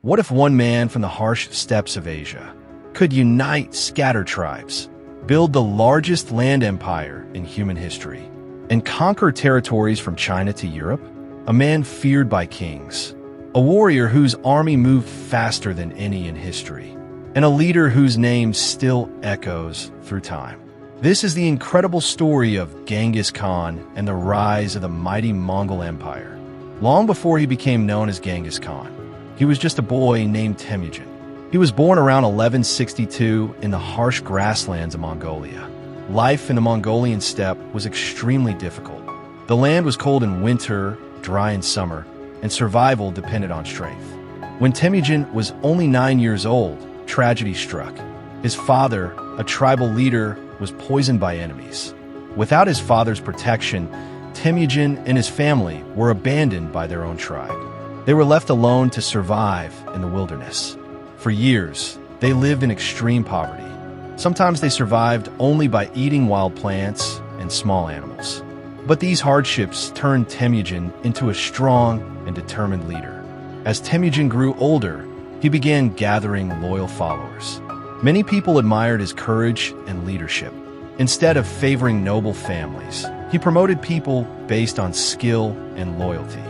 What if one man from the harsh steppes of Asia could unite scattered tribes, build the largest land empire in human history, and conquer territories from China to Europe? A man feared by kings, a warrior whose army moved faster than any in history, and a leader whose name still echoes through time. This is the incredible story of Genghis Khan and the rise of the mighty Mongol Empire. Long before he became known as Genghis Khan, he was just a boy named Temujin. He was born around 1162 in the harsh grasslands of Mongolia. Life in the Mongolian steppe was extremely difficult. The land was cold in winter, dry in summer, and survival depended on strength. When Temujin was only 9 years old, tragedy struck. His father, a tribal leader, was poisoned by enemies. Without his father's protection, Temujin and his family were abandoned by their own tribe. They were left alone to survive in the wilderness. For years, they lived in extreme poverty. Sometimes they survived only by eating wild plants and small animals. But these hardships turned Temujin into a strong and determined leader. As Temujin grew older, he began gathering loyal followers. Many people admired his courage and leadership. Instead of favoring noble families, he promoted people based on skill and loyalty.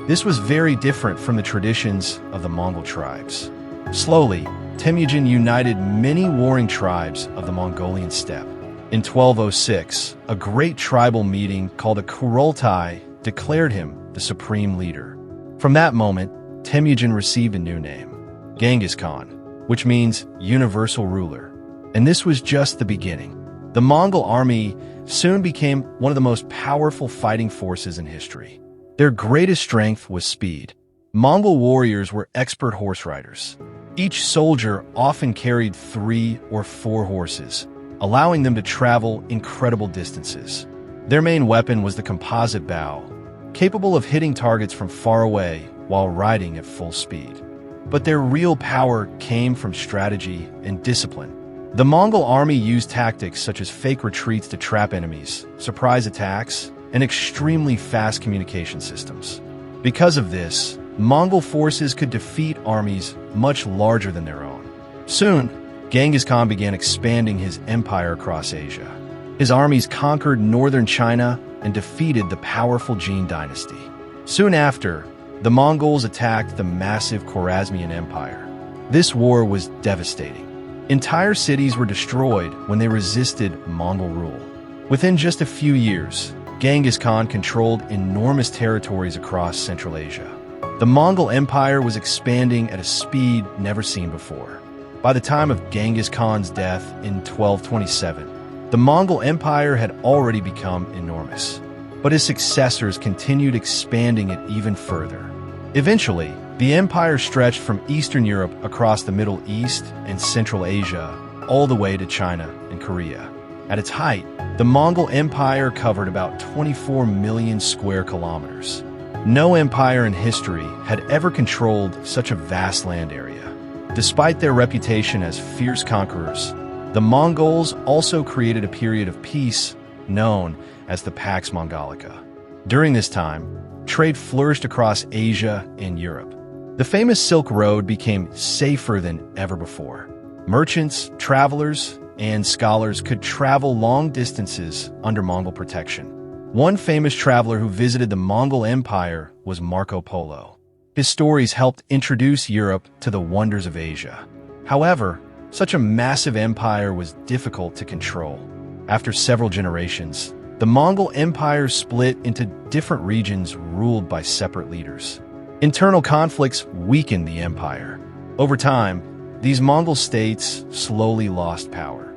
This was very different from the traditions of the Mongol tribes. Slowly, Temujin united many warring tribes of the Mongolian steppe. In 1206, a great tribal meeting called a Kurultai declared him the supreme leader. From that moment, Temujin received a new name, Genghis Khan, which means universal ruler. And this was just the beginning. The Mongol army soon became one of the most powerful fighting forces in history. Their greatest strength was speed. Mongol warriors were expert horse riders. Each soldier often carried 3 or 4 horses, allowing them to travel incredible distances. Their main weapon was the composite bow, capable of hitting targets from far away while riding at full speed. But their real power came from strategy and discipline. The Mongol army used tactics such as fake retreats to trap enemies, surprise attacks, and extremely fast communication systems. Because of this, Mongol forces could defeat armies much larger than their own. Soon, Genghis Khan began expanding his empire across Asia. His armies conquered northern China and defeated the powerful Jin dynasty. Soon after, the Mongols attacked the massive Khwarezmian Empire. This war was devastating. Entire cities were destroyed when they resisted Mongol rule. Within just a few years, Genghis Khan controlled enormous territories across Central Asia. The Mongol Empire was expanding at a speed never seen before. By the time of Genghis Khan's death in 1227, the Mongol Empire had already become enormous. But his successors continued expanding it even further. Eventually, the empire stretched from Eastern Europe across the Middle East and Central Asia, all the way to China and Korea. At its height, the Mongol Empire covered about 24 million square kilometers. No empire in history had ever controlled such a vast land area. Despite their reputation as fierce conquerors, the Mongols also created a period of peace known as the Pax Mongolica. During this time, trade flourished across Asia and Europe. The famous Silk Road became safer than ever before. Merchants, travelers, and scholars could travel long distances under Mongol protection. One famous traveler who visited the Mongol Empire was Marco Polo. His stories helped introduce Europe to the wonders of Asia. However, such a massive empire was difficult to control. After several generations, the Mongol Empire split into different regions ruled by separate leaders. Internal conflicts weakened the empire. Over time, these Mongol states slowly lost power.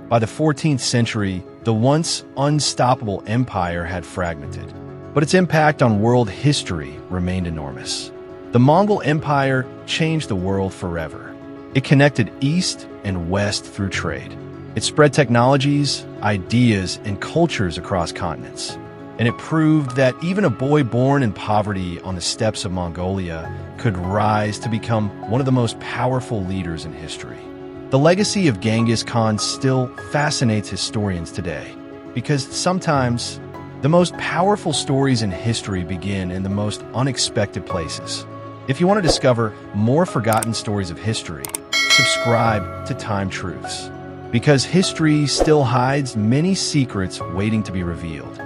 By the 14th century, the once unstoppable empire had fragmented, but its impact on world history remained enormous. The Mongol Empire changed the world forever. It connected East and West through trade. It spread technologies, ideas, and cultures across continents. And it proved that even a boy born in poverty on the steppes of Mongolia could rise to become one of the most powerful leaders in history. The legacy of Genghis Khan still fascinates historians today, because sometimes the most powerful stories in history begin in the most unexpected places. If you want to discover more forgotten stories of history, subscribe to Time Truths, because history still hides many secrets waiting to be revealed.